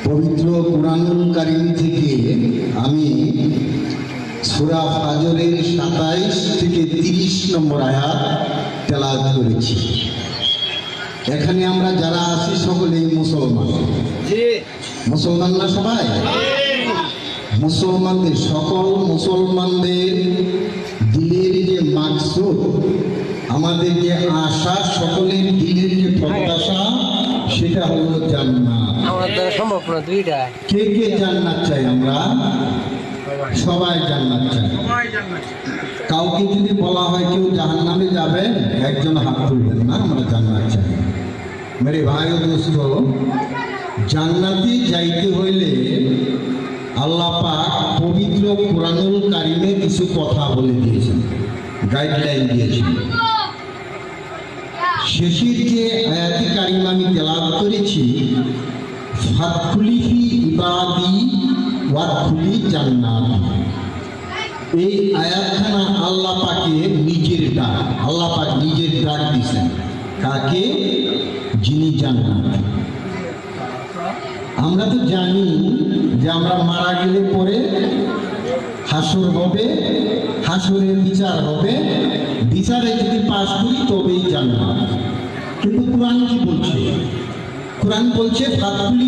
পবিত্র কুরআনুল কারীম থেকে আমি সূরা ফাজরের ২৭ থেকে ৩০ নম্বর আয়াত তেলাওয়াত করেছি। এখানে আমরা যারা আছি সকলেই মুসলমান। মুসলমান না সবাই? মুসলমানদের, সকল মুসলমানদের দিলের যে মাকসুদ, আমাদের যে আশা, সকলের দিলের যে প্রত্যাশা, সেটা হলো জান্নাত। আমাদের সম্ভব না দুইটা। কে কে জান্নাত চাই? আমরা সবাই জান্নাত চাই। কাউকে যদি বলা হয় কেউ জাহান্নামে যাবেন, একজন হাত তুলবেন না, আমরা জান্নাত চাই। মেরে ভাই ও দোস্ত, জান্নাতে যাইতে হইলে আল্লাহ পাক পবিত্র কুরআনুল কারীমে কিছু কথা বলে দিয়েছেন, গাইডলাইন দিয়েছেন। শেষের যে আয়াতে কারিমা আমি তেলাওয়াত করেছি, ফাদখুলি ফি ইবাদি ওয়াদখুলি জান্নাত, এই আয়াতখানা আল্লাহ পাকের নিজের ডাক। আল্লাহ পাক নিজের ডাক দিয়েছেন কাকে? যিনি জান্নাত। আমরা তো জানি যে আমরা মারা গেলে পরে হাসর হবে, হাসরে বিচার হবে, বিচারে যদি পাশ করি তবেই জান্নাত। কিন্তু কোরআন কি বলছে? কোরআন বলছে ফাদখুলি